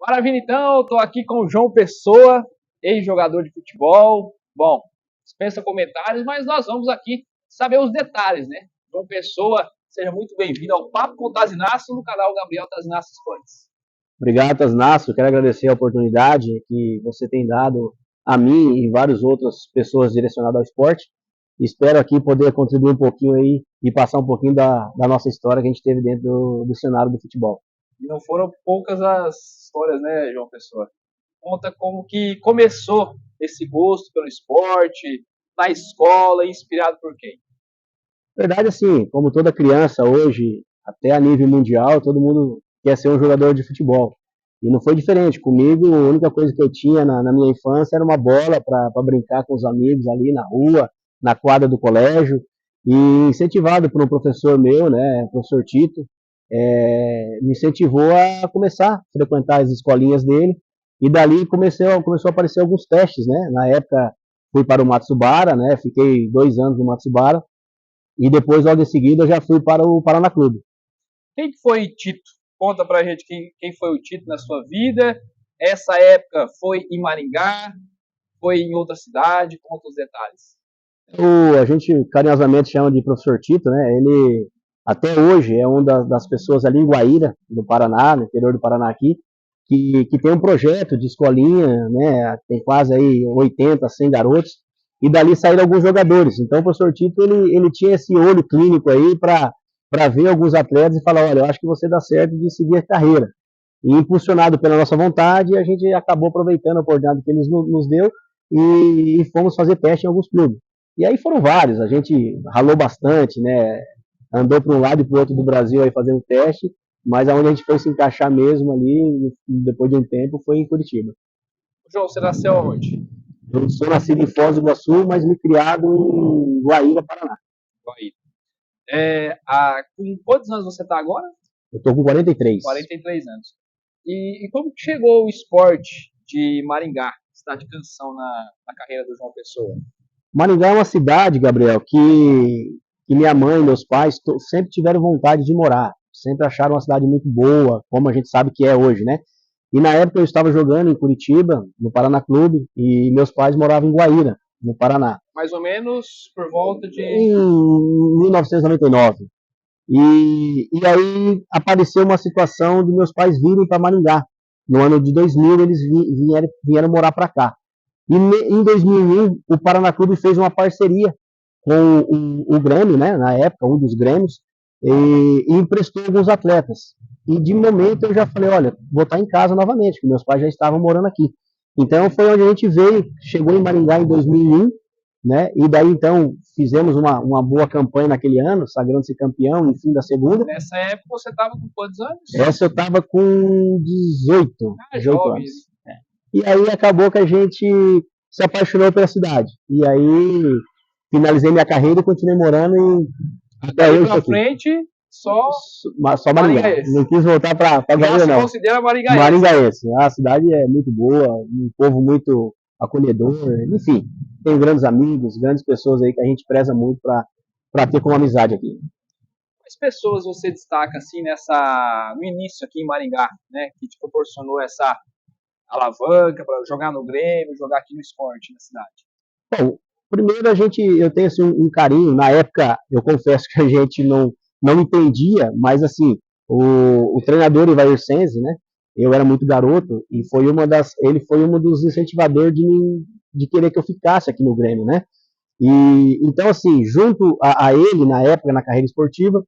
Maravilha, então, estou aqui com o João Pessoa, ex-jogador de futebol. Bom, dispensa comentários, mas nós vamos aqui saber os detalhes, né? João Pessoa, seja muito bem-vindo ao Papo com o Tazinaço no canal Gabriel Tazinaço Esportes. Obrigado, Tasnasso. Quero agradecer a oportunidade que você tem dado a mim e várias outras pessoas direcionadas ao esporte. Espero aqui poder contribuir um pouquinho aí e passar um pouquinho da nossa história que a gente teve dentro do cenário do futebol. E não foram poucas as histórias, né, João Pessoa? Conta como que começou esse gosto pelo esporte, na escola, inspirado por quem? Verdade, assim, como toda criança hoje, até a nível mundial, todo mundo quer ser um jogador de futebol. E não foi diferente. Comigo, a única coisa que eu tinha na minha infância era uma bola para brincar com os amigos ali na rua, na quadra do colégio. E incentivado por um professor meu, né, o professor Tito, me incentivou a começar a frequentar as escolinhas dele. E dali começou a aparecer alguns testes, né? Na época, fui para o Matsubara, né? Fiquei 2 anos no Matsubara e depois, logo em seguida, eu já fui para o Paraná Clube. Quem foi Tito? Conta pra gente quem foi o Tito na sua vida. Essa época foi em Maringá, foi em outra cidade, conta os detalhes. A gente carinhosamente chama de professor Tito, né? Ele, até hoje, é uma das pessoas ali em Guaíra, do Paraná, no interior do Paraná aqui, que tem um projeto de escolinha, né? Tem quase aí 80, 100 garotos, e dali saíram alguns jogadores. Então, o professor Tito, ele tinha esse olho clínico aí para ver alguns atletas e falar, olha, eu acho que você dá certo de seguir a carreira. E impulsionado pela nossa vontade, a gente acabou aproveitando a oportunidade que ele nos deu e fomos fazer teste em alguns clubes. E aí foram vários, a gente ralou bastante, né? Andou para um lado e para o outro do Brasil aí fazendo teste, mas aonde a gente foi se encaixar mesmo ali, depois de um tempo, foi em Curitiba. João, você nasceu onde? Eu sou nascido em Foz do Iguaçu, mas me criado em Guaíra, Paraná. Bahia. Com quantos anos você está agora? Eu estou com 43. 43 anos. E como que chegou o esporte de Maringá, cidade de Canção, na carreira do João Pessoa? Maringá é uma cidade, Gabriel, que minha mãe e meus pais sempre tiveram vontade de morar. Sempre acharam uma cidade muito boa, como a gente sabe que é hoje, né? E na época eu estava jogando em Curitiba, no Paraná Clube, e meus pais moravam em Guaíra, no Paraná, Mais ou menos por volta de. em 1999. E aí apareceu uma situação de meus pais virem para Maringá. No ano de 2000, eles vieram morar para cá. E em 2001, o Paraná Clube fez uma parceria com o Grêmio, né, na época, um dos Grêmios, e emprestou alguns atletas. E de momento eu já falei, olha, vou estar em casa novamente, porque meus pais já estavam morando aqui. Então foi onde a gente veio, chegou em Maringá em 2001, né? E daí então fizemos uma boa campanha naquele ano, sagrando-se campeão, enfim, da segunda. Nessa época você estava com quantos anos? Essa eu estava com 18, Ah, 18 jovem. anos. E aí acabou que a gente se apaixonou pela cidade. E aí finalizei minha carreira e continuei morando em, até Daí hoje pra estou aqui. frente, só Só Maringá. maringaense. Não quis voltar para Já Guaíra, se não. considera maringaense. Maringaense. A cidade é muito boa, um povo muito acolhedor, enfim. Tenho grandes amigos, grandes pessoas aí que a gente preza muito para ter como amizade aqui. Quais pessoas você destaca assim no início aqui em Maringá, né, que te proporcionou essa alavanca para jogar no Grêmio, jogar aqui no esporte na cidade? Bom, primeiro eu tenho assim, um carinho, na época, eu confesso que a gente não entendia, mas assim, o treinador Ivair Senzi, né, eu era muito garoto, e ele foi um dos incentivadores de querer que eu ficasse aqui no Grêmio, né, e então assim, junto a ele, na época, na carreira esportiva,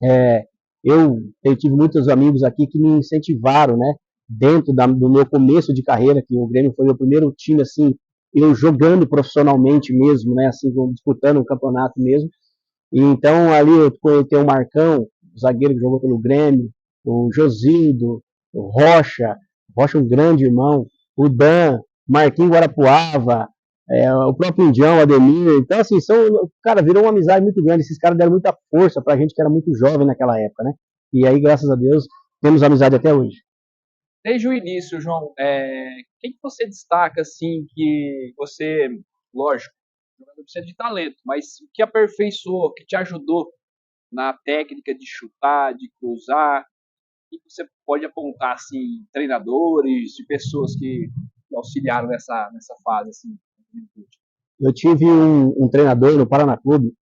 é, eu tive muitos amigos aqui que me incentivaram, né? Dentro do meu começo de carreira, que o Grêmio foi o primeiro time, assim, eu jogando profissionalmente mesmo, né? Assim, disputando um campeonato mesmo. E então ali eu conheci o Marcão, o zagueiro que jogou pelo Grêmio, o Josildo, o Rocha, Rocha um grande irmão, o Dan, Marquinhos Guarapuava, o próprio Indião, Ademir. Então, assim, cara, virou uma amizade muito grande. Esses caras deram muita força pra gente que era muito jovem naquela época, né? E aí, graças a Deus, temos amizade até hoje. Desde o início, João, quem que você destaca assim que você, lógico, jogador precisa de talento, mas que aperfeiçoou, que te ajudou na técnica de chutar, de cruzar, que você pode apontar, assim, treinadores, de pessoas que auxiliaram nessa fase, assim? Eu tive um treinador no Paraná Clube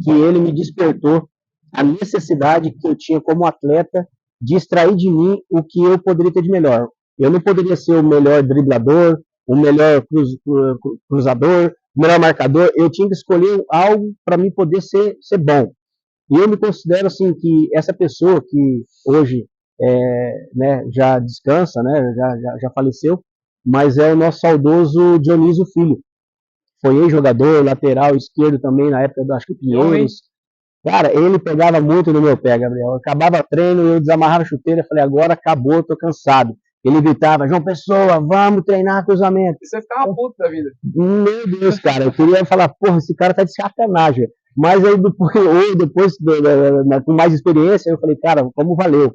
que ele me despertou a necessidade que eu tinha como atleta de extrair de mim o que eu poderia ter de melhor. Eu não poderia ser o melhor driblador, o melhor cruzador, o melhor marcador. Eu tinha que escolher algo para mim poder ser bom. E eu me considero assim que essa pessoa que hoje né, já descansa, né, já faleceu, mas é o nosso saudoso Dionísio Filho. Foi ex-jogador, lateral esquerdo também na época do, acho que Pinheiros. Cara, ele pegava muito no meu pé, Gabriel. Acabava treino, eu desamarrava a chuteira, falei, agora acabou, tô cansado. Ele gritava, João Pessoa, vamos treinar cruzamento. E você ficava puto da vida. Meu Deus, cara, eu queria falar, porra, esse cara tá de sacanagem. Mas aí depois com mais experiência, eu falei, cara, como valeu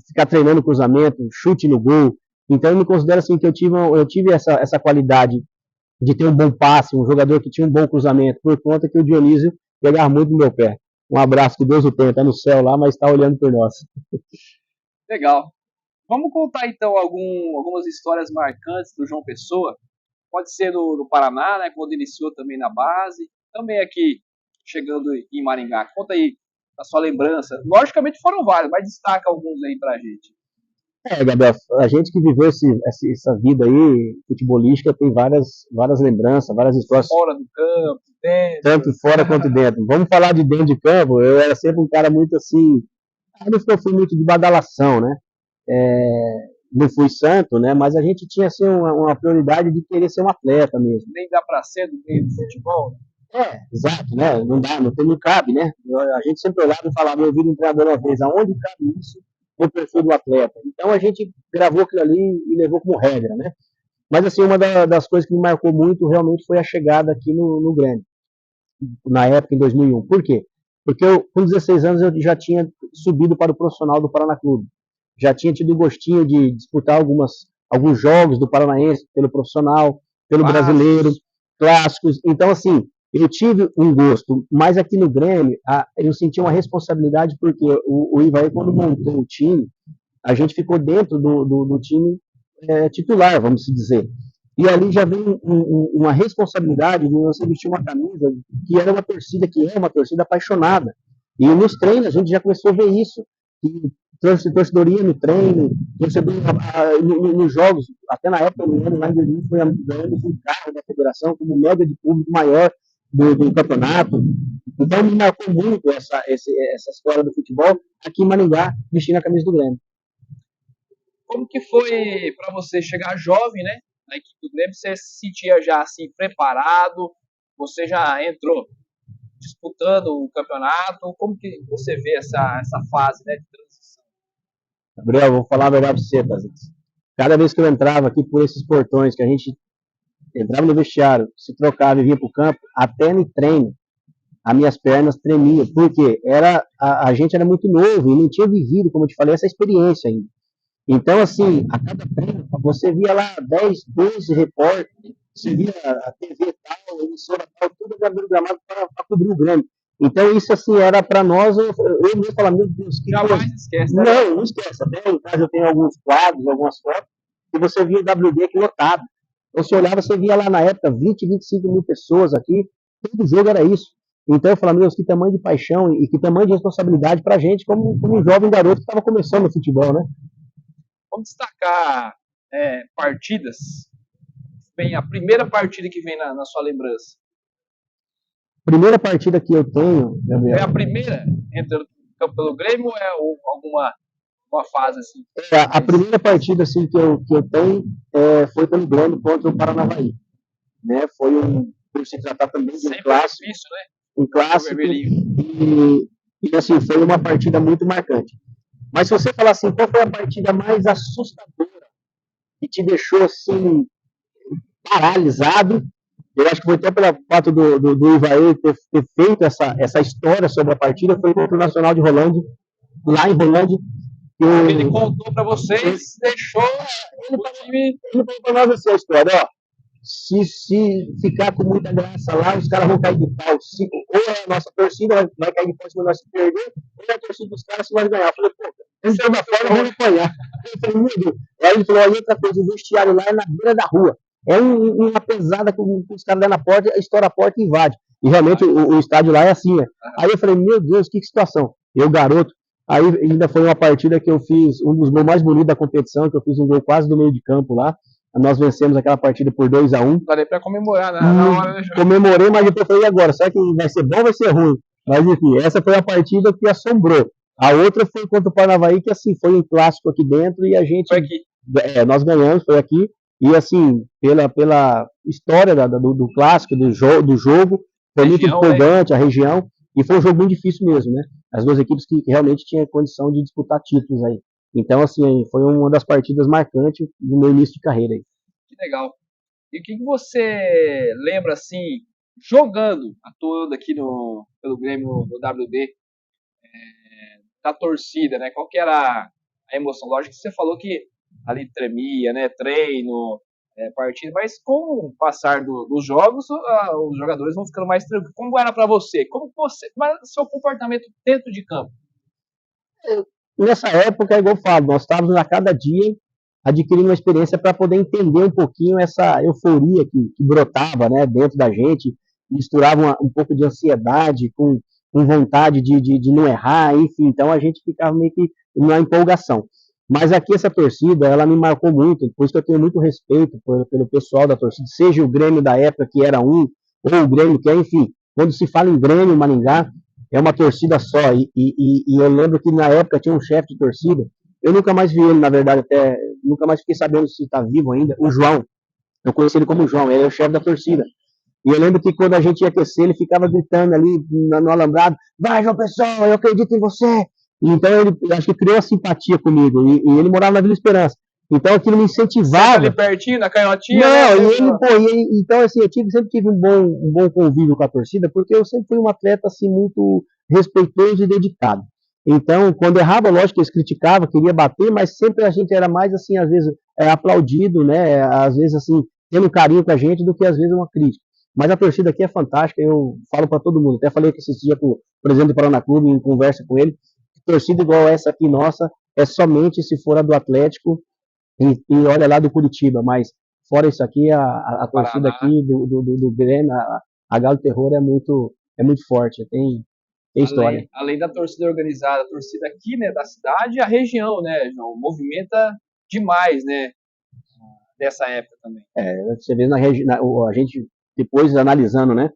ficar treinando cruzamento, chute no gol. Então eu me considero assim que eu tive essa qualidade de ter um bom passe, um jogador que tinha um bom cruzamento, por conta que o Dionísio pegava muito no meu pé. Um abraço, que Deus o tenha, tá no céu lá, mas está olhando por nós. Legal. Vamos contar então algumas histórias marcantes do João Pessoa. Pode ser no Paraná, né, quando iniciou também na base, também aqui chegando em Maringá. Conta aí a sua lembrança. Logicamente foram vários, mas destaca alguns aí pra gente. Gabriel, a gente que viveu essa vida aí futebolística tem várias lembranças, várias histórias. Fora do campo, dentro. Tanto fora quanto dentro. Vamos falar de dentro de campo, eu era sempre um cara muito assim, eu fui muito de badalação, né? Não fui santo, né? Mas a gente tinha assim, uma prioridade de querer ser um atleta mesmo. Nem dá pra ser do meio do futebol, né? Exato, né? Não cabe, né? A gente sempre olhava e falava, eu vi um treinador uma vez, aonde cabe isso no perfil do atleta? Então a gente gravou aquilo ali e levou como regra, né? Mas assim, uma das coisas que me marcou muito realmente foi a chegada aqui no Grêmio, na época, em 2001. Por quê? Porque com 16 anos eu já tinha subido para o profissional do Paraná Clube. Já tinha tido o gostinho de disputar alguns jogos do Paranaense pelo profissional, pelo brasileiro, clássicos. Então, assim, eu tive um gosto, mas aqui no Grêmio eu senti uma responsabilidade porque o Ivaí, quando montou o time, a gente ficou dentro do time titular, vamos dizer. E ali já vem uma responsabilidade de você vestir uma camisa que é uma torcida apaixonada. E nos treinos a gente já começou a ver isso. E torcedoria no treino, torcedor nos jogos, até na época, no ano lá em 2000, foi ganhando um carro da federação como média de público maior do campeonato. Então me marcou muito essa história do futebol aqui em Maringá, vestindo a camisa do Grêmio. Como que foi para você chegar jovem, né? Na equipe do Grêmio, você se sentia já assim preparado? Você já entrou disputando o campeonato? Como que você vê essa fase, né, de transição? Gabriel, vou falar a verdade para você, Tazix. Cada vez que eu entrava aqui por esses portões, que a gente entrava no vestiário, se trocava e vinha para o campo, até no treino, as minhas pernas tremiam, porque a gente era muito novo e não tinha vivido, como eu te falei, essa experiência ainda. Então, assim, a cada treino, você via lá 10, 12 repórteres, você via a TV tal, a emissora tal, tudo gramado para cobrir o Grêmio. Então, isso, assim, era para nós, eu mesmo falava, meu Deus, que jamais esquece, né? Não esquece. Até em casa eu tenho alguns quadros, algumas fotos, que você via o WD aqui lotado. Então, você olhava, você via lá na época 20, 25 mil pessoas aqui, todo jogo era isso. Então, eu falava, meu Deus, que tamanho de paixão e que tamanho de responsabilidade para a gente, como um jovem garoto que estava começando no futebol, né? Vamos destacar partidas. Bem, a primeira partida que vem na sua lembrança. Primeira partida que eu tenho, Gabriel. É a primeira entre o campo pelo Grêmio ou é alguma uma fase assim? A primeira partida assim que eu tenho foi pelo Grêmio contra o Paranavaí, né? Foi por se tratar também de um clássico, difícil, né? Um clássico e assim foi uma partida muito marcante. Mas se você falar assim, qual foi a partida mais assustadora que te deixou assim paralisado? Eu acho que foi até pelo fato do Ivaí ter feito essa história sobre a partida, foi contra o Nacional de Rolândia, lá em Rolândia. Ele contou para vocês, deixou o time. Ele falou para nós assim a história, ó. Se ficar com muita graça lá, os caras vão cair de pau. Ou a nossa torcida vai cair de pau se nós perder, ou a torcida dos caras se nós ganhar. Eu falei, pô, Eu não tava fora, eu vou apanhar. Eu falei, meu Deus. Aí ele falou, olha, outra coisa, o vestiário lá é na beira da rua. É uma pesada com os caras lá na porta, estoura a porta e invade. E realmente o estádio lá é assim, né? Aí eu falei, meu Deus, que situação. Eu, garoto, aí ainda foi uma partida que eu fiz, um dos gols mais bonitos da competição, que eu fiz um gol quase do meio de campo lá. Nós vencemos aquela partida por 2-1. Parei pra comemorar na hora, né, João? Comemorei, mas depois eu falei, e agora? Será que vai ser bom ou vai ser ruim? Mas enfim, essa foi a partida que assombrou. A outra foi contra o Paranavaí, que assim, foi um clássico aqui dentro e a gente. Foi aqui. Nós ganhamos, foi aqui. E assim, pela história do clássico, do jogo, foi muito empolgante, né? A região. E foi um jogo muito difícil mesmo, né? As duas equipes que realmente tinham condição de disputar títulos aí. Então, assim, foi uma das partidas marcantes do meu início de carreira aí. Que legal. E o que você lembra, assim, jogando, atuando aqui pelo Grêmio no WD, da torcida, né? Qual que era a emoção? Lógico que você falou que ali tremia, né? Treino, partida, mas com o passar dos jogos, os jogadores vão ficando mais tranquilos. Como era para você? Como era o seu comportamento dentro de campo? Nessa época, igual eu falo, nós estávamos a cada dia adquirindo uma experiência para poder entender um pouquinho essa euforia que brotava, né, dentro da gente, misturava um pouco de ansiedade com vontade de não errar, enfim, então a gente ficava meio que numa empolgação. Mas aqui essa torcida, ela me marcou muito, por isso que eu tenho muito respeito pelo pessoal da torcida, seja o Grêmio da época que era ou o Grêmio que é, enfim, quando se fala em Grêmio, Maringá, é uma torcida só, e eu lembro que na época tinha um chefe de torcida, eu nunca mais vi ele, na verdade, até nunca mais fiquei sabendo se está vivo ainda, o João, eu conheci ele como João, ele é o chefe da torcida, e eu lembro que quando a gente ia aquecer, ele ficava gritando ali no alambrado, vai João Pessoa, eu acredito em você, então ele, acho que criou uma simpatia comigo, e ele morava na Vila Esperança, então aquilo me incentivava. Ali pertinho, na canhotinha? Não, né? Então assim, eu sempre tive um bom convívio com a torcida, porque eu sempre fui um atleta assim muito respeitoso e dedicado. Então, quando errava, lógico que eles criticavam, queria bater, mas sempre a gente era mais assim, às vezes aplaudido, né? Às vezes assim, tendo carinho com a gente do que às vezes uma crítica. Mas a torcida aqui é fantástica, eu falo para todo mundo. Até falei que esses dias com o presidente do Paraná Clube, em conversa com ele, torcida igual essa aqui nossa é somente se for a do Atlético e olha lá do Curitiba, mas fora isso aqui, a torcida aqui do Grêmio, a Galo Terror é muito forte, tem história. Além da torcida organizada, a torcida aqui, né, da cidade, a região, né, João, movimenta demais, né, dessa época também. Você vê a gente depois analisando, né,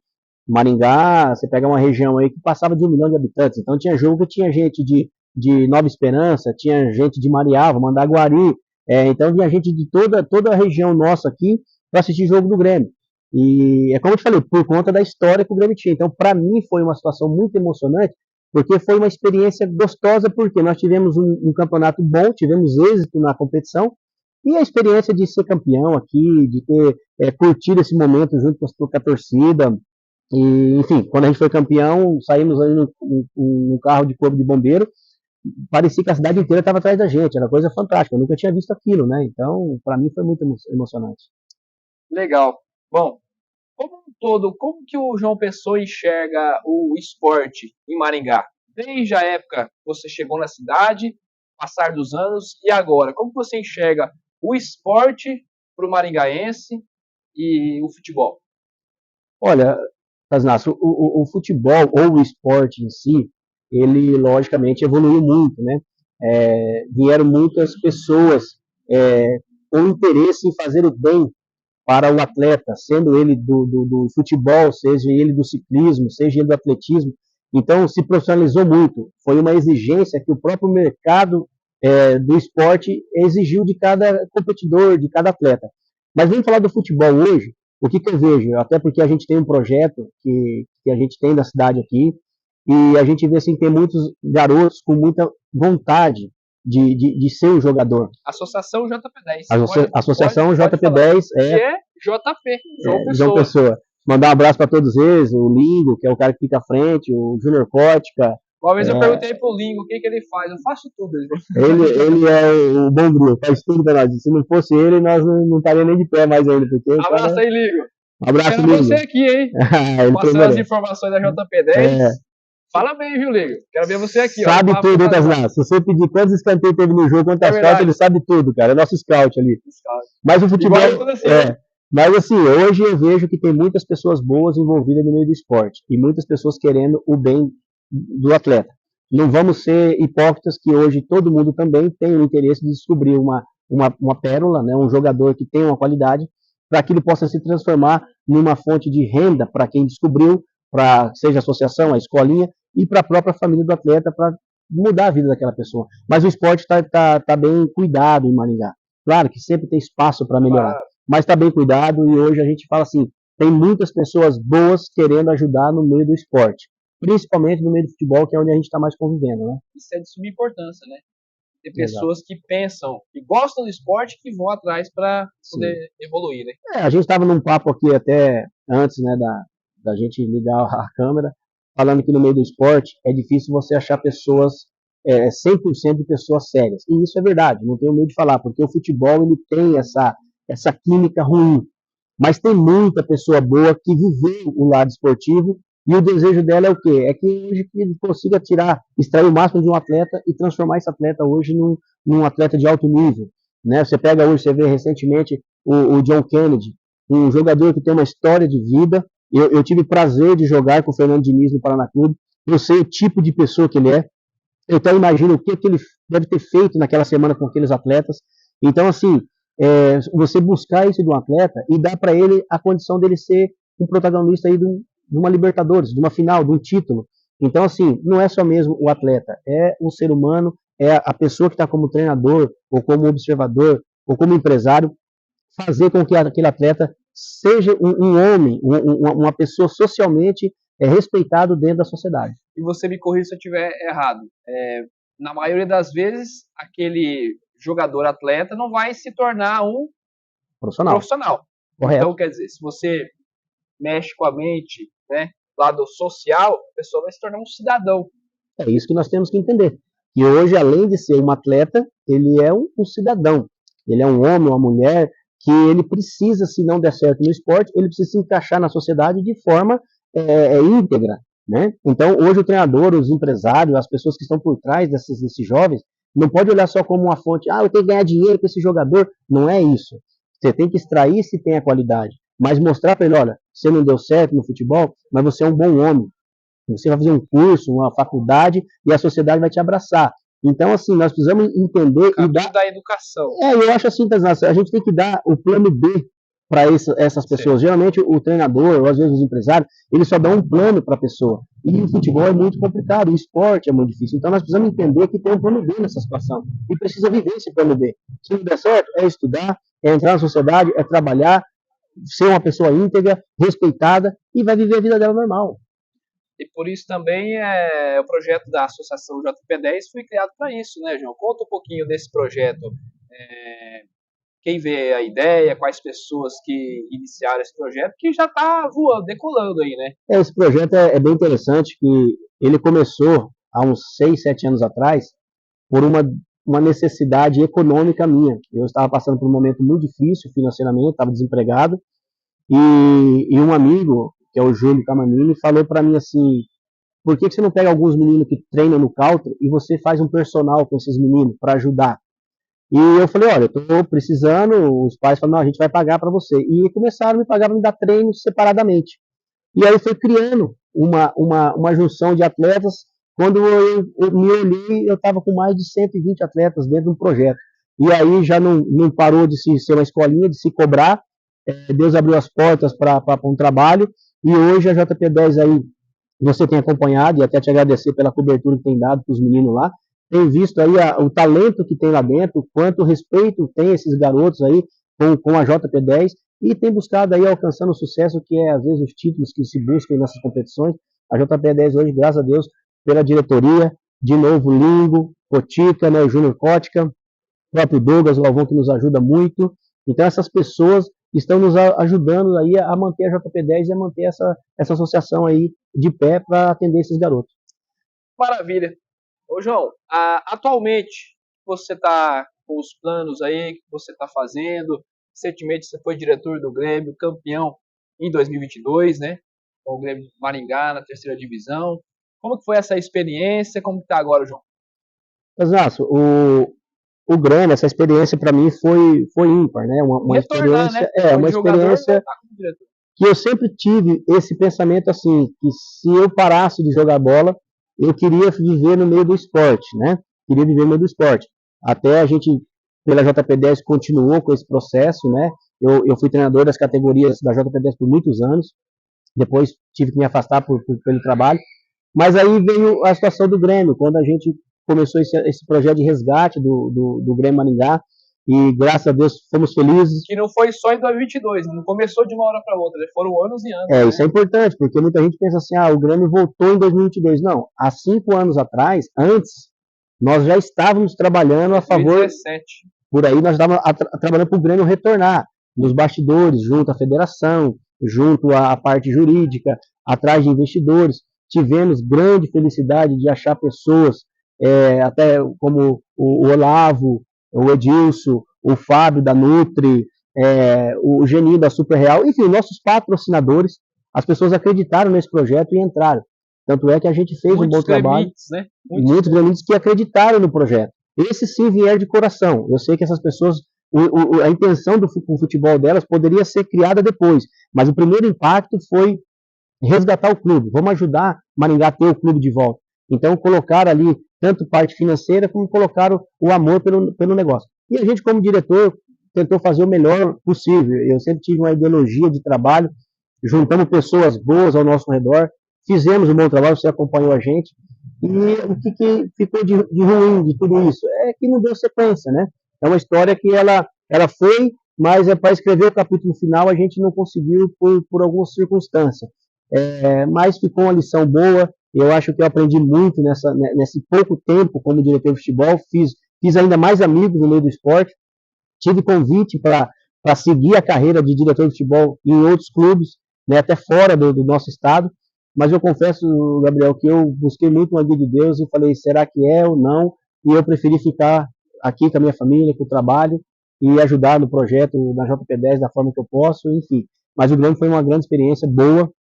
Maringá, você pega uma região aí que passava de 1 milhão de habitantes, então tinha jogo que tinha gente de Nova Esperança, tinha gente de Mariava, Mandaguari, então vinha gente de toda a região nossa aqui para assistir jogo do Grêmio. E é como eu te falei, por conta da história que o Grêmio tinha. Então, para mim, foi uma situação muito emocionante, porque foi uma experiência gostosa, porque nós tivemos um campeonato bom, tivemos êxito na competição, e a experiência de ser campeão aqui, de ter curtido esse momento junto com a torcida. E, enfim, quando a gente foi campeão, saímos aí no carro de corpo de bombeiro, parecia que a cidade inteira estava atrás da gente, era coisa fantástica, eu nunca tinha visto aquilo, né? Então, para mim foi muito emocionante. Legal. Bom, como um todo, como que o João Pessoa enxerga o esporte em Maringá? Desde a época que você chegou na cidade, passar dos anos e agora, como você enxerga o esporte para o maringaense e o futebol? Olha, Tasnasso, o futebol ou o esporte em si, ele logicamente evoluiu muito, né? Vieram muitas pessoas com interesse em fazer o bem para o atleta, sendo ele do futebol, seja ele do ciclismo, seja ele do atletismo. Então, se profissionalizou muito. Foi uma exigência que o próprio mercado do esporte exigiu de cada competidor, de cada atleta. Mas vamos falar do futebol hoje. O que eu vejo? Até porque a gente tem um projeto que a gente tem da cidade aqui, e a gente vê assim, tem muitos garotos com muita vontade de ser um jogador. Associação JP10. Associação JP10 que é JP, João Pessoa. Mandar um abraço para todos eles, o Lingo, que é o cara que fica à frente, o Júnior Cótica. Uma vez eu perguntei pro Lingo o que ele faz, eu faço tudo. Ele é o bom Bruno, faz tudo pra nós. Se não fosse ele, nós não estaríamos nem de pé mais ainda. Abraço aí, Lingo. Um abraço, Lingo. Você aqui, hein? Passando as informações da JP10. Fala bem, viu, Liga? Quero ver você aqui, Sabe ó. tudo, hein, Tasnar? Se você pedir quantos escanteios teve no jogo, quantas faltas, ele sabe tudo, cara. É nosso scout ali. Mas o futebol. Assim, né? Mas assim, hoje eu vejo que tem muitas pessoas boas envolvidas no meio do esporte. E muitas pessoas querendo o bem do atleta. Não vamos ser hipócritas que hoje todo mundo também tem o interesse de descobrir uma pérola, né, um jogador que tem uma qualidade, para que ele possa se transformar numa fonte de renda para quem descobriu, para seja a associação, a escolinha, e para a própria família do atleta, para mudar a vida daquela pessoa. Mas o esporte está bem cuidado em Maringá. Claro que sempre tem espaço para melhorar, mas está bem cuidado, e hoje a gente fala assim, tem muitas pessoas boas querendo ajudar no meio do esporte, principalmente no meio do futebol, que é onde a gente está mais convivendo, né? Isso é de suma importância, né? Ter pessoas que pensam, que gostam do esporte, que vão atrás para poder evoluir, né? A gente estava num papo aqui até antes, né, da gente ligar a câmera, falando que no meio do esporte é difícil você achar pessoas, 100% de pessoas sérias. E isso é verdade, não tenho medo de falar, porque o futebol ele tem essa química ruim. Mas tem muita pessoa boa que viveu o lado esportivo e o desejo dela é o quê? É que hoje ele consiga extrair o máximo de um atleta e transformar esse atleta hoje num atleta de alto nível. Né? Você pega hoje, você vê recentemente o John Kennedy, um jogador que tem uma história de vida. Eu tive prazer de jogar com o Fernando Diniz no Paraná Clube. Eu sei o tipo de pessoa que ele é. Eu até imagino o que ele deve ter feito naquela semana com aqueles atletas. Então, assim, você buscar isso de um atleta e dar para ele a condição dele ser um protagonista aí de uma Libertadores, de uma final, de um título. Então, assim, não é só mesmo o atleta, é o ser humano, é a pessoa que está como treinador, ou como observador, ou como empresário, fazer com que aquele atleta seja um homem, uma pessoa socialmente respeitado dentro da sociedade. E você me corrija se eu estiver errado. Na maioria das vezes, aquele jogador atleta não vai se tornar um profissional. Correto. Então, quer dizer, se você mexe com a mente, né, lado social, a pessoa vai se tornar um cidadão. É isso que nós temos que entender. E hoje, além de ser um atleta, ele é um cidadão. Ele é um homem, uma mulher, que ele precisa, se não der certo no esporte, ele precisa se encaixar na sociedade de forma íntegra. Né? Então, hoje o treinador, os empresários, as pessoas que estão por trás desses jovens, não pode olhar só como uma fonte, eu tenho que ganhar dinheiro com esse jogador. Não é isso. Você tem que extrair se tem a qualidade, mas mostrar para ele, olha, você não deu certo no futebol, mas você é um bom homem. Você vai fazer um curso, uma faculdade, e a sociedade vai te abraçar. Então, assim, nós precisamos entender e dar da educação. Eu acho assim, a gente tem que dar o plano B para essas pessoas. Sim. Geralmente o treinador, ou às vezes os empresários, eles só dão um plano para a pessoa. E o futebol é muito complicado, o esporte é muito difícil. Então nós precisamos entender que tem um plano B nessa situação. E precisa viver esse plano B. Se não der certo, é estudar, é entrar na sociedade, é trabalhar, ser uma pessoa íntegra, respeitada, e vai viver a vida dela normal. E por isso também o projeto da Associação JP10 foi criado para isso, né, João? Conta um pouquinho desse projeto. Quem vê a ideia, quais pessoas que iniciaram esse projeto, que já está voando, decolando aí, né? Esse projeto é bem interessante, que ele começou há uns 6, 7 anos atrás por uma necessidade econômica minha. Eu estava passando por um momento muito difícil financeiramente, estava desempregado, e um amigo, que é o Júlio Camanini, falou para mim assim, por que você não pega alguns meninos que treinam no Counter e você faz um personal com esses meninos para ajudar? E eu falei, olha, eu estou precisando, os pais falaram, não, a gente vai pagar para você. E começaram a me pagar para me dar treinos separadamente. E aí foi criando uma junção de atletas. Quando eu me olhei, eu estava com mais de 120 atletas dentro do projeto. E aí já não parou de ser uma escolinha, de se cobrar. Deus abriu as portas para um trabalho. E hoje a JP10 aí, você tem acompanhado, e até te agradecer pela cobertura que tem dado para os meninos lá. Tem visto aí o talento que tem lá dentro, quanto respeito tem esses garotos aí com a JP10, e tem buscado aí alcançando o sucesso que é, às vezes, os títulos que se buscam nessas competições. A JP10 hoje, graças a Deus, pela diretoria, de novo Lingo, Cotica, né, o Júnior Cótica, o próprio Douglas Galvão, que nos ajuda muito. Então, essas pessoas estão nos ajudando aí a manter a JP10 e a manter essa associação aí de pé para atender esses garotos. Maravilha. Ô, João, atualmente você está com os planos aí que você está fazendo. Recentemente você foi diretor do Grêmio, campeão em 2022, né? Com o Grêmio Maringá na terceira divisão. Como que foi essa experiência? Como que tá agora, João? Exato. O Grêmio, essa experiência para mim foi ímpar, né? Uma Retornar, né? experiência, Foi uma de jogador, experiência voltar como diretor. que eu sempre tive esse pensamento assim, que se eu parasse de jogar bola, eu queria viver no meio do esporte, né? Queria viver no meio do esporte. Até a gente, pela JP10, continuou com esse processo, né? Eu fui treinador das categorias da JP10 por muitos anos, depois tive que me afastar pelo trabalho, mas aí veio a situação do Grêmio, quando a gente começou esse projeto de resgate do Grêmio Maringá, e graças a Deus fomos felizes. Que não foi só em 2022, não começou de uma hora para outra, foram anos e anos. Né? Isso é importante, porque muita gente pensa assim, o Grêmio voltou em 2022. Não, há 5 anos atrás, antes, nós já estávamos trabalhando 2017. A favor, por aí nós estávamos trabalhando para o Grêmio retornar, nos bastidores, junto à federação, junto à parte jurídica, atrás de investidores. Tivemos grande felicidade de achar pessoas, até como o Olavo, o Edilson, o Fábio da Nutri, o Geninho da Super Real, enfim, nossos patrocinadores, as pessoas acreditaram nesse projeto e entraram. Tanto é que a gente fez um bom trabalho. Né? Muitos gremites que acreditaram no projeto. Esse sim vier de coração. Eu sei que essas pessoas, a intenção do futebol delas poderia ser criada depois, mas o primeiro impacto foi resgatar o clube. Vamos ajudar Maringá a ter o clube de volta. Então, colocaram ali tanto parte financeira como colocaram o amor pelo negócio. E a gente, como diretor, tentou fazer o melhor possível. Eu sempre tive uma ideologia de trabalho, juntamos pessoas boas ao nosso redor, fizemos um bom trabalho, você acompanhou a gente. E o que ficou de ruim de tudo isso? É que não deu sequência, né? É uma história que ela foi, mas para escrever o capítulo final a gente não conseguiu por alguma circunstância. Mas ficou uma lição boa. Eu acho que eu aprendi muito nesse pouco tempo como diretor de futebol. Fiz ainda mais amigos no meio do esporte. Tive convite para seguir a carreira de diretor de futebol em outros clubes, né, até fora do nosso estado. Mas eu confesso, Gabriel, que eu busquei muito uma guia de Deus e falei, será que é ou não? E eu preferi ficar aqui com a minha família, com o trabalho, e ajudar no projeto na JP10 da forma que eu posso, enfim. Mas o Grêmio foi uma grande experiência, boa.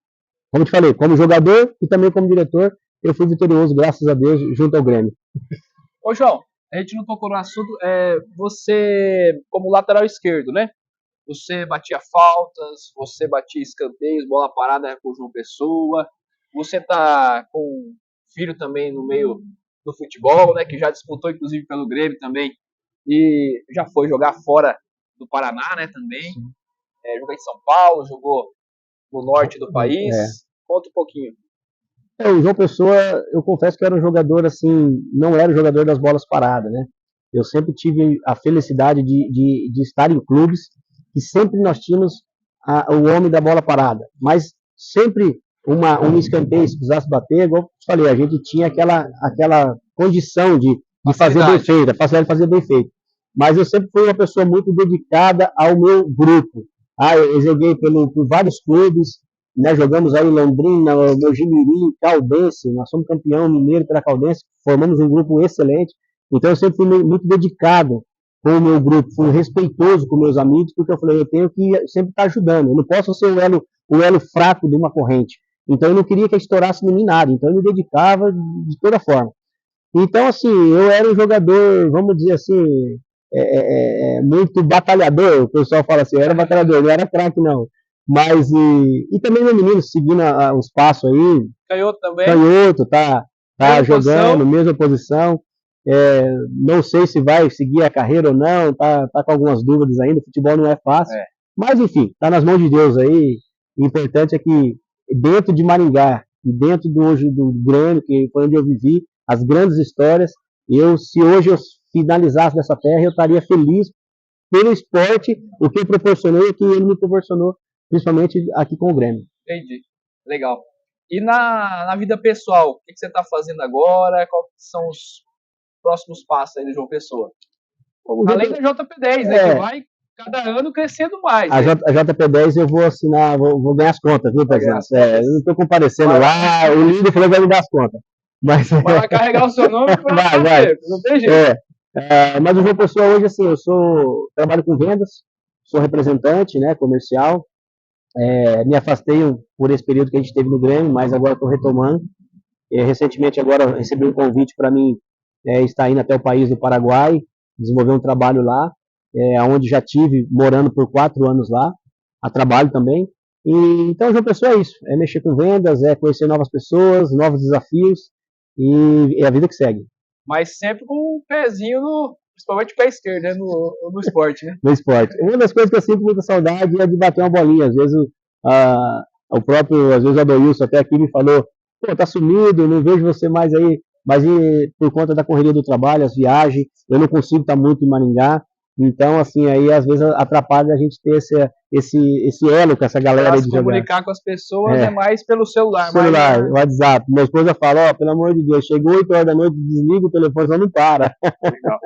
Como te falei, como jogador e também como diretor, eu fui vitorioso, graças a Deus, junto ao Grêmio. Ô, João, a gente não tocou no assunto, você, como lateral esquerdo, né? Você batia faltas, você batia escanteios, bola parada com o João Pessoa. Você tá com filho também no meio do futebol, né? Que já disputou, inclusive, pelo Grêmio também. E já foi jogar fora do Paraná, né? Também. Jogou em São Paulo, jogou no norte do país. Conta um pouquinho. O João Pessoa, eu confesso que era um jogador assim, não era o jogador das bolas paradas, né? Eu sempre tive a felicidade de estar em clubes e sempre nós tínhamos o homem da bola parada, mas sempre um escanteio, se precisasse bater, igual eu falei, a gente tinha aquela condição de fazer bem feito, a facilidade de fazer bem feito. Mas eu sempre fui uma pessoa muito dedicada ao meu grupo. Eu joguei por vários clubes, né, jogamos aí em Londrina, no Jimirim, Caldense, nós somos campeão mineiro pela Caldense, formamos um grupo excelente. Então eu sempre fui muito dedicado com o meu grupo, fui respeitoso com meus amigos, porque eu falei, eu tenho que sempre estar ajudando, eu não posso ser o elo fraco de uma corrente. Então eu não queria que estourasse em mim nada, então eu me dedicava de toda forma. Então, assim, eu era um jogador, vamos dizer assim, muito batalhador, o pessoal fala assim, eu era batalhador, não era craque não. Mas, e também meu menino seguindo os passos aí. Canhoto também. Canhoto, tá jogando, mesma posição. Não sei se vai seguir a carreira ou não, tá com algumas dúvidas ainda, o futebol não é fácil. Mas, enfim, tá nas mãos de Deus aí. O importante é que dentro de Maringá, e dentro do Grêmio, que foi onde eu vivi, as grandes histórias, se hoje eu finalizasse nessa terra, eu estaria feliz pelo esporte, o que eu proporcionei, o que ele me proporcionou, principalmente aqui com o Grêmio. Entendi. Legal. E na vida pessoal, o que você está fazendo agora? Quais são os próximos passos aí do João Pessoa? Além da JP10, né? Que vai cada ano crescendo mais. A JP10 eu vou assinar, vou ganhar as contas, viu, Pezão? Eu não estou comparecendo lá, o Lindo falou que vai me dar as contas. Mas vai carregar o seu nome para vai. Não tem jeito. Mas o João Pessoa hoje, assim, trabalho com vendas, sou representante, né, comercial. Me afastei por esse período que a gente teve no Grêmio, mas agora estou retomando. Recentemente agora recebi um convite para mim estar indo até o país do Paraguai, desenvolver um trabalho lá, onde já tive morando por 4 anos lá, a trabalho também. E, então, João Pessoa é isso, é mexer com vendas, é conhecer novas pessoas, novos desafios, e é a vida que segue. Mas sempre com um pezinho principalmente o pé esquerdo, né? No esporte, né? No esporte. Uma das coisas que eu sinto muita saudade é de bater uma bolinha. Às vezes o próprio, às vezes o Adoilson até aqui me falou, pô, tá sumido, não vejo você mais aí, mas por conta da correria do trabalho, as viagens, eu não consigo estar muito em Maringá. Então, assim, aí às vezes atrapalha a gente ter esse elo com essa galera Pra de se comunicar jogar. com as pessoas é mais pelo celular. Celular, WhatsApp. Minha esposa fala, ó, pelo amor de Deus, chegou 8 horas da noite, desliga o telefone, só não para. Legal.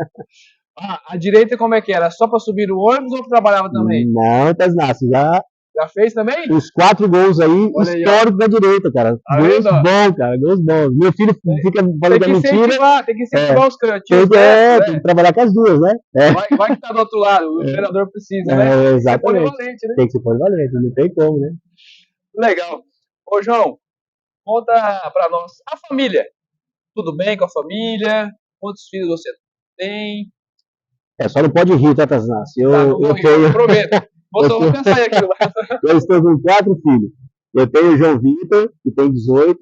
A direita como é que era? Só para subir o ônibus ou trabalhava também? Não, Tasnassi, Já fez também? Os 4 gols aí, históricos da direita, cara. Tá gols vendo? Bons, cara, gols bons. Meu filho fica falando que é mentira. Tem que incentivar os cantinhos. Tem que trabalhar com as duas, né? Vai que tá do outro lado, o treinador precisa, né? Exatamente. Tem que ser polivalente, né? Tem que ser polivalente, não tem como, né? Legal. Ô, João, conta pra nós. A família, tudo bem com a família? Quantos filhos você tem? Só não pode rir, tá, Tasnassi? Eu tenho... prometo. Vou pensar aqui. Eu estou com 4 filhos. Eu tenho o João Vitor, que tem 18.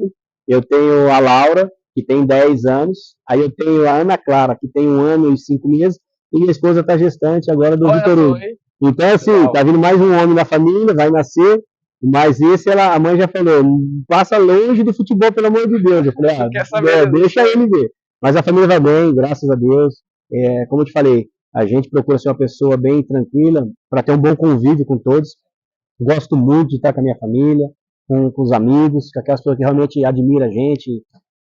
Eu tenho a Laura, que tem 10 anos. Aí eu tenho a Ana Clara, que tem 1 ano e 5 meses. E minha esposa está gestante agora do Vitor Hugo. Então, assim, tá vindo mais um homem na família, vai nascer. Mas esse, a mãe já falou, passa longe do futebol, pelo amor de Deus. Eu falei, deixa ele ver. Mas a família vai bem, graças a Deus. Como eu te falei, a gente procura ser uma pessoa bem tranquila, para ter um bom convívio com todos. Gosto muito de estar com a minha família, com os amigos, com aquelas pessoas que realmente admiram a gente.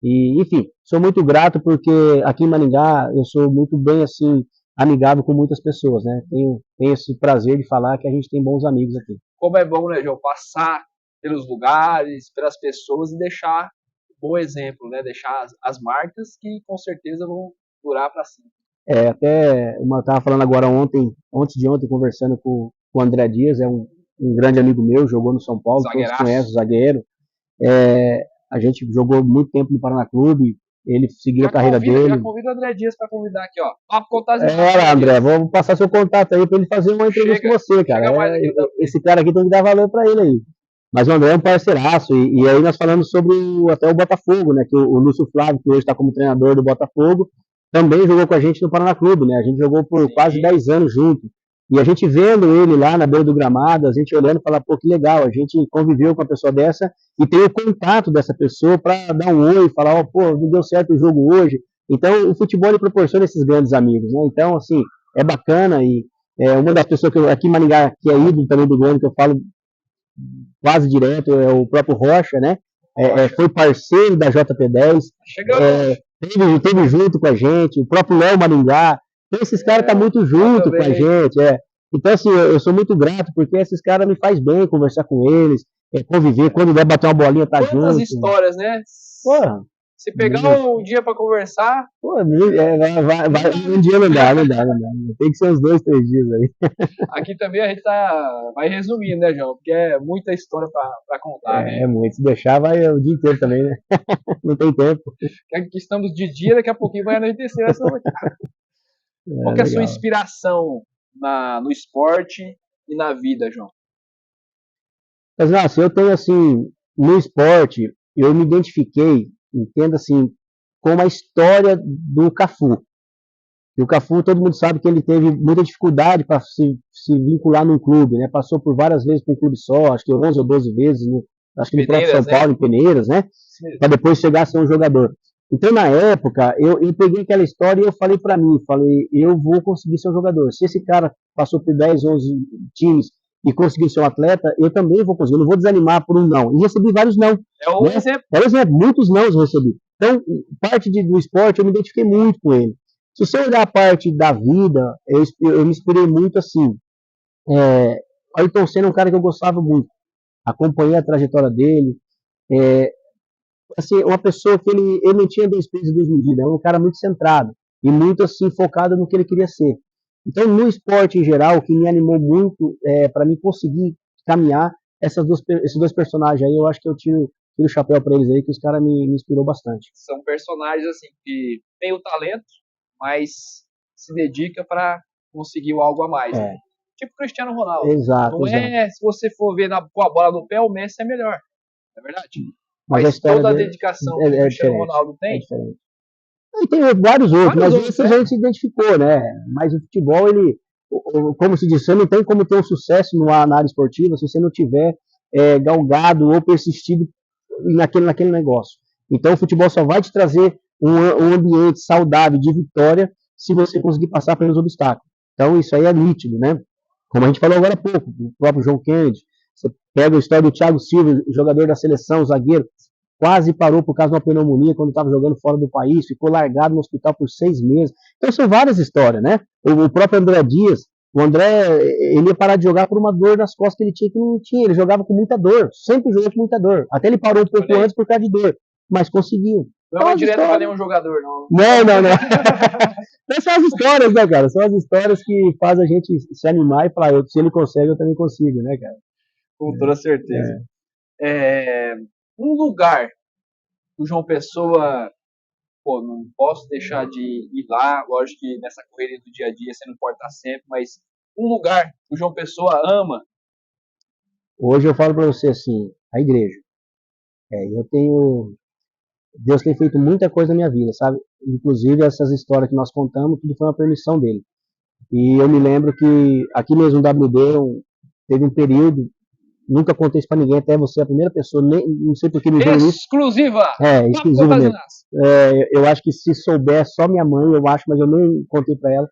E, enfim, sou muito grato porque aqui em Maringá eu sou muito bem, assim, amigável com muitas pessoas, né? Tenho esse prazer de falar que a gente tem bons amigos aqui. Como é bom, né, João, passar pelos lugares, pelas pessoas e deixar um bom exemplo, né? Deixar as marcas que com certeza vão durar para sempre. Até eu estava falando agora antes de ontem, conversando com o André Dias, é um grande amigo meu, jogou no São Paulo, todos conhecem o zagueiro. A gente jogou muito tempo no Paraná Clube, ele seguiu a carreira dele. Já convido o André Dias para convidar aqui, ó. André, vou passar seu contato aí para ele fazer uma entrevista com você, cara. Esse cara aqui tem que dar valor para ele aí. Mas o André é um parceiraço, e aí nós falamos sobre até o Botafogo, né? Que o Lúcio Flávio, que hoje está como treinador do Botafogo, também jogou com a gente no Paraná Clube, né? A gente jogou por quase 10 anos junto. E a gente vendo ele lá na beira do gramado, a gente olhando e falar, pô, que legal, a gente conviveu com uma pessoa dessa e tem o contato dessa pessoa para dar um oi, falar, ó, pô, não deu certo o jogo hoje. Então, o futebol ele proporciona esses grandes amigos, né? Então, assim, é bacana e uma das pessoas que aqui em Maringá, que é ídolo também do Grêmio, que eu falo quase direto, é o próprio Rocha, né? Foi parceiro da JP10, teve junto com a gente, o próprio Léo Maringá. Então, esses caras estão muito junto com a gente. Então, assim, eu sou muito grato, porque esses caras me faz bem conversar com eles, conviver, quando der bater uma bolinha, tá junto. Quantas histórias, né? Porra. Se pegar um dia para conversar... Pô, um dia não dá. Tem que ser uns 2, 3 dias aí. Aqui também a gente vai resumindo, né, João? Porque é muita história para contar, né? É muito. Se deixar, vai o dia inteiro também, né? Não tem tempo. Aqui estamos de dia, daqui a pouquinho vai anoitecer essa noite. Qual que é a sua inspiração no esporte e na vida, João? Mas, nossa, eu tenho, assim, no esporte, eu me identifiquei, entendo assim, com a história do Cafu. E o Cafu, todo mundo sabe que ele teve muita dificuldade para se vincular num clube, né? Passou por várias vezes por um clube só, acho que 11 ou 12 vezes, acho que no próprio São Paulo, em Peneiras, né? Para depois chegar a ser um jogador. Então, na época, eu peguei aquela história e eu falei para mim, eu vou conseguir ser um jogador. Se esse cara passou por 10, 11 times e conseguiu ser um atleta, eu também vou conseguir. Eu não vou desanimar por um não. E recebi vários não. É um exemplo, muitos não eu recebi. Então, parte do esporte, eu me identifiquei muito com ele. Se você olhar a parte da vida, eu me inspirei muito assim. Ayrton Senna é um cara que eu gostava muito. Acompanhei a trajetória dele. Assim, uma pessoa que ele não tinha despesa desmedida, era um cara muito centrado e muito assim focado no que ele queria ser. Então, no esporte em geral, o que me animou muito para mim conseguir caminhar esses dois personagens aí, eu acho que eu tiro o chapéu para eles aí, que os caras me inspirou bastante. São personagens assim que têm o talento, mas se dedica para conseguir algo a mais. Né? Tipo Cristiano Ronaldo. Exato, não é, se você for ver com a bola no pé, o Messi é melhor. É verdade? Mas toda a dedicação que o Cristiano Ronaldo tem. E tem vários outros, mas isso a gente se identificou, né? Mas o futebol, ele, como se diz, você não tem como ter um sucesso na área esportiva se você não tiver galgado ou persistido naquele negócio. Então o futebol só vai te trazer um ambiente saudável de vitória se você conseguir passar pelos obstáculos. Então isso aí é nítido, né? Como a gente falou agora há pouco, o próprio João Kennedy, você pega a história do Thiago Silva, jogador da seleção, zagueiro, quase parou por causa de uma pneumonia quando estava jogando fora do país, ficou largado no hospital por 6 meses. Então são várias histórias, né? O próprio André Dias, o André, ele ia parar de jogar por uma dor nas costas que ele tinha, que não tinha, ele jogava com muita dor, sempre jogou com muita dor. Até ele parou um pouco antes por causa de dor, mas conseguiu. Não é direto para nenhum jogador, não. Não. Essas são as histórias, né, cara? São as histórias que fazem a gente se animar e falar, se ele consegue, eu também consigo, né, cara? Com toda certeza. Um lugar que o João Pessoa, pô, não posso deixar de ir lá, lógico que nessa correria do dia a dia você não pode estar sempre, mas um lugar que o João Pessoa ama. Hoje eu falo para você assim, a igreja. Deus tem feito muita coisa na minha vida, sabe? Inclusive essas histórias que nós contamos, tudo foi uma permissão dele. E eu me lembro que aqui mesmo no WD teve um período, nunca contei isso pra ninguém, até você é a primeira pessoa, não sei porque me veio isso. Exclusiva! Exclusiva mesmo. Eu acho que se souber só minha mãe, eu acho, mas eu nem contei pra ela.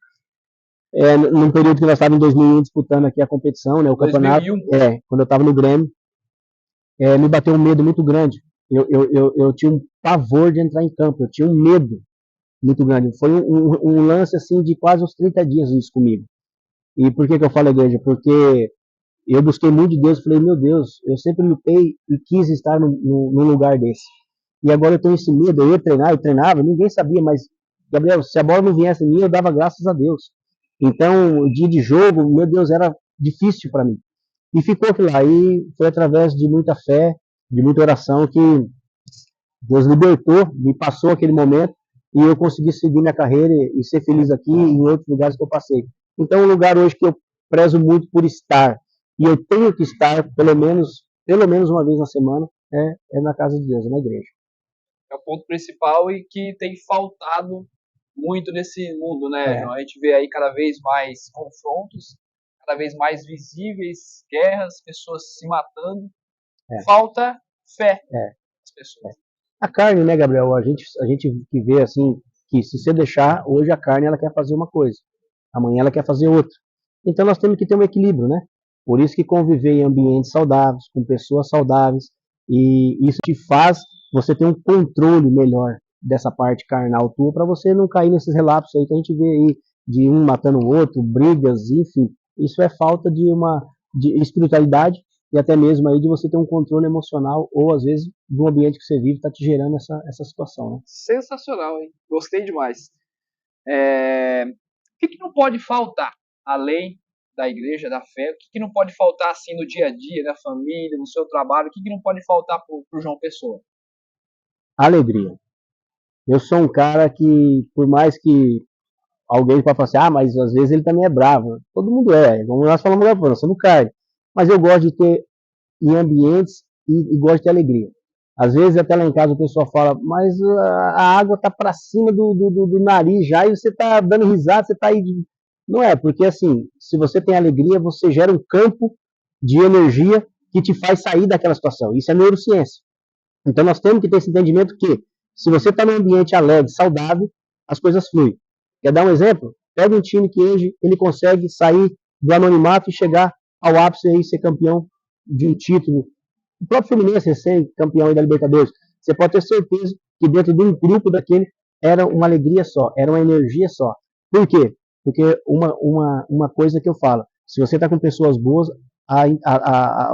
Num período que nós estávamos em 2001 disputando aqui a competição, né, o 2001. Campeonato, quando eu estava no Grêmio, me bateu um medo muito grande. Eu tinha um pavor de entrar em campo, eu tinha um medo muito grande. Foi um lance assim de quase uns 30 dias isso comigo. E por que eu falo igreja? Porque eu busquei muito de Deus, falei, meu Deus, eu sempre lutei e quis estar num lugar desse. E agora eu tenho esse medo, eu ia treinar, eu treinava, ninguém sabia, mas, Gabriel, se a bola não viesse em mim, eu dava graças a Deus. Então, o dia de jogo, meu Deus, era difícil para mim. E ficou aquilo lá, e foi através de muita fé, de muita oração, que Deus libertou, me passou aquele momento, e eu consegui seguir minha carreira e ser feliz aqui e em outros lugares que eu passei. Então, um lugar hoje que eu prezo muito por estar, e eu tenho que estar pelo menos uma vez na semana, é na casa de Deus, é na igreja. É o ponto principal e que tem faltado muito nesse mundo, né, João? A gente vê aí cada vez mais confrontos, cada vez mais visíveis, guerras, pessoas se matando. Falta fé das pessoas. A carne, né, Gabriel? A gente que vê assim, que se você deixar, hoje a carne ela quer fazer uma coisa, amanhã ela quer fazer outra. Então nós temos que ter um equilíbrio, né? Por isso que conviver em ambientes saudáveis, com pessoas saudáveis, e isso te faz você ter um controle melhor dessa parte carnal tua, para você não cair nesses relapsos aí que a gente vê aí, de um matando o outro, brigas, enfim. Isso é falta de espiritualidade e até mesmo aí de você ter um controle emocional, ou às vezes do ambiente que você vive está te gerando essa situação, né? Sensacional, hein? Gostei demais. O que não pode faltar, além da igreja, da fé? O que não pode faltar assim no dia a dia, na família, no seu trabalho? O que não pode faltar para o João Pessoa? Alegria. Eu sou um cara que, por mais que alguém pode falar assim, mas às vezes ele também é bravo. Todo mundo como nós falamos agora, nós somos carne. Mas eu gosto de ter em ambientes e gosto de ter alegria. Às vezes até lá em casa o pessoal fala, mas a água tá para cima do nariz já e você tá dando risada, você tá aí. Não é, porque assim, se você tem alegria, você gera um campo de energia que te faz sair daquela situação. Isso é neurociência. Então nós temos que ter esse entendimento que, se você está num ambiente alegre, saudável, as coisas fluem. Quer dar um exemplo? Pega um time que hoje ele consegue sair do anonimato e chegar ao ápice e ser campeão de um título. O próprio Fluminense ser campeão da Libertadores. Você pode ter certeza que dentro de um grupo daquele era uma alegria só, era uma energia só. Por quê? Porque uma coisa que eu falo, se você está com pessoas boas,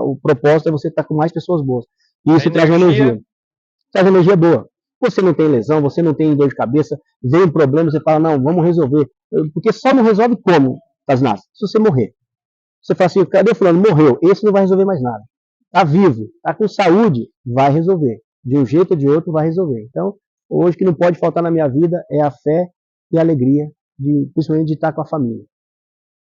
o propósito é você estar com mais pessoas boas. E isso traz uma energia. Traz energia boa. Você não tem lesão, você não tem dor de cabeça, vem um problema, você fala, não, vamos resolver. Porque só não resolve como, Tasnas? Se você morrer. Você fala assim, cadê o fulano? Morreu. Esse não vai resolver mais nada. Está vivo, está com saúde, vai resolver. de um jeito ou de outro vai resolver. Então, hoje o que não pode faltar na minha vida é a fé e a alegria, principalmente de estar com a família.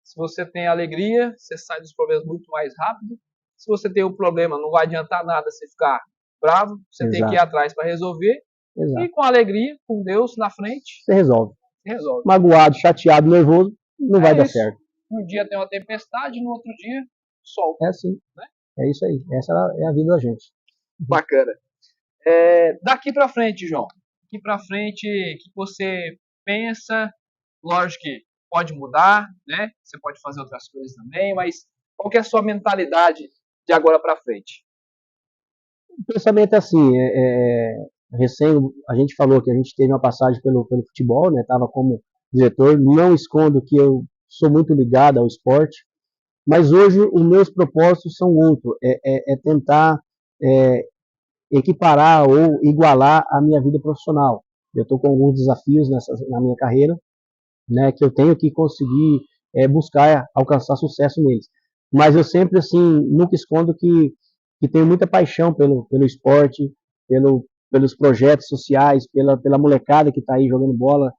Se você tem alegria, você sai dos problemas muito mais rápido. Se você tem um problema, não vai adiantar nada você ficar bravo, você tem que ir atrás para resolver. E com alegria, com Deus na frente, você resolve. Resolve. Magoado, chateado, nervoso, não vai dar certo. Um dia tem uma tempestade, no outro dia, sol. É assim, né? É isso aí. Essa é a vida da gente. Bacana. Daqui para frente, João. Daqui para frente, o que você pensa? Lógico que pode mudar, né? Você pode fazer outras coisas também, mas qual que é a sua mentalidade de agora para frente? O pensamento é assim, recém a gente falou que a gente teve uma passagem pelo futebol, né? Estava como diretor. Não escondo que eu sou muito ligado ao esporte, mas hoje os meus propósitos são outros. É tentar equiparar ou igualar a minha vida profissional. Eu estou com alguns desafios na minha carreira, né? Que eu tenho que conseguir buscar alcançar sucesso neles. Mas eu sempre assim nunca escondo que tenho muita paixão pelo esporte, pelos projetos sociais, pela molecada que está aí jogando bola.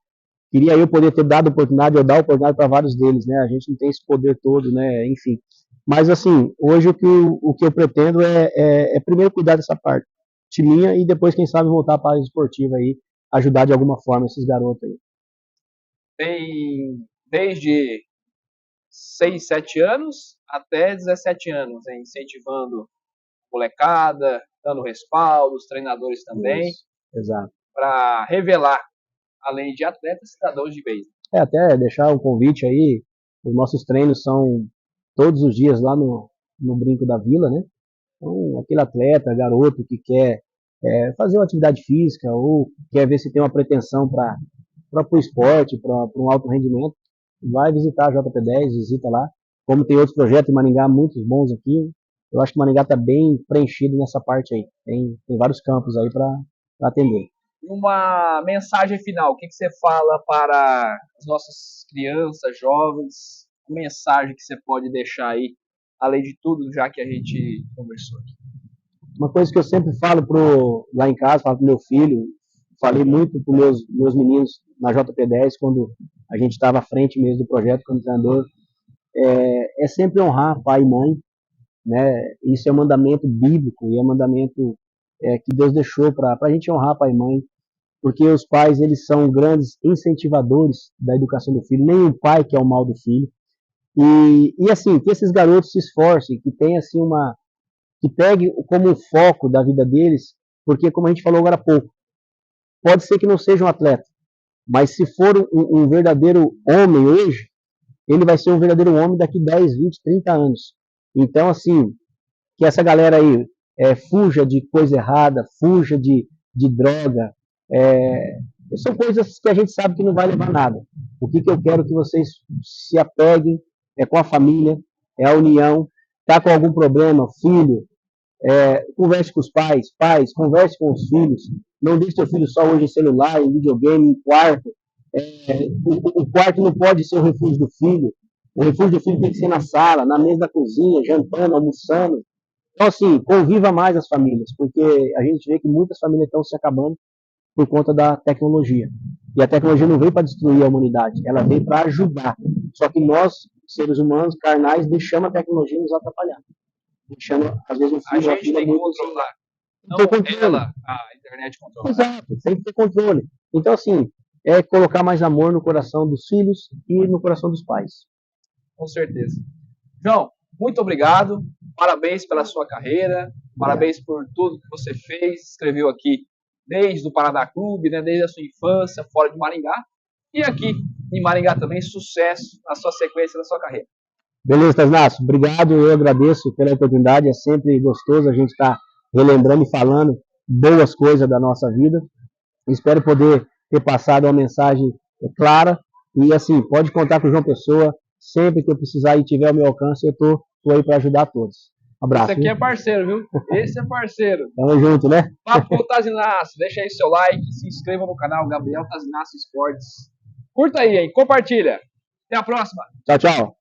Queria eu poder ter dado oportunidade, eu dar oportunidade para vários deles, né? A gente não tem esse poder todo, né? Enfim. Mas assim, hoje o que eu pretendo é primeiro cuidar dessa parte minha e depois, quem sabe, voltar para a área esportiva aí, ajudar de alguma forma esses garotos aí. Tem desde 6, 7 anos até 17 anos, incentivando molecada, dando respaldo, os treinadores também. Isso, exato. Para revelar, além de atletas, cidadãos de base. Até deixar um convite aí, os nossos treinos são todos os dias lá no Brinco da Vila, né? Então, aquele atleta, garoto que quer fazer uma atividade física ou quer ver se tem uma pretensão para o esporte, para um alto rendimento, vai visitar a JP10, visita lá. Como tem outros projetos em Maringá, muitos bons aqui, eu acho que Maringá está bem preenchido nessa parte aí. Tem vários campos aí para atender. Uma mensagem final, o que você fala para as nossas crianças, jovens? Uma mensagem que você pode deixar aí, além de tudo, já que a gente conversou aqui. Uma coisa que eu sempre falo lá em casa, falo pro meu filho, falei muito para meus meninos na JP10, quando a gente estava à frente mesmo do projeto como treinador, é sempre honrar pai e mãe, né? Isso é um mandamento bíblico e é um mandamento que Deus deixou para a gente honrar pai e mãe, porque os pais eles são grandes incentivadores da educação do filho, nem o pai quer o mal do filho. E assim, que esses garotos se esforcem, que tenha assim que pegue como foco da vida deles, porque como a gente falou agora há pouco, pode ser que não seja um atleta, mas se for um verdadeiro homem hoje, ele vai ser um verdadeiro homem daqui 10, 20, 30 anos. Então, assim, que essa galera aí fuja de coisa errada, fuja de droga, são coisas que a gente sabe que não vai levar a nada. O que eu quero que vocês se apeguem com a família, a união, tá com algum problema, filho, converse com os pais, converse com os filhos, não deixe seu filho só hoje em celular, em videogame, em quarto. O quarto não pode ser o refúgio do filho. O refúgio do filho tem que ser na sala, na mesa da cozinha, jantando, almoçando. Então, assim, conviva mais as famílias, porque a gente vê que muitas famílias estão se acabando por conta da tecnologia. E a tecnologia não veio para destruir a humanidade, ela veio para ajudar. Só que nós, seres humanos, carnais, deixamos a tecnologia nos atrapalhar. Deixando, às vezes, o filho, a gente tem que controlar. Não ela, a internet controla. Exato, tem que ter controle. Então, assim, colocar mais amor no coração dos filhos e no coração dos pais. Com certeza. João, muito obrigado. Parabéns pela sua carreira. Parabéns por tudo que você fez. Escreveu aqui desde o Paraná Clube, né, desde a sua infância, fora de Maringá. E aqui em Maringá também, sucesso na sua sequência da sua carreira. Beleza, Tasnasso. Obrigado, eu agradeço pela oportunidade. É sempre gostoso a gente estar relembrando e falando boas coisas da nossa vida. Espero poder ter passado uma mensagem clara. E assim, pode contar com o João Pessoa. Sempre que eu precisar e tiver ao meu alcance, eu tô aí para ajudar todos. Um abraço. Esse aqui é parceiro, viu? Esse é parceiro. Tamo junto, né? Papo com o Tazinasso. Deixa aí seu like, se inscreva no canal Gabriel Tazinasso Esportes. Curta aí, hein? Compartilha. Até a próxima. Tchau, tchau.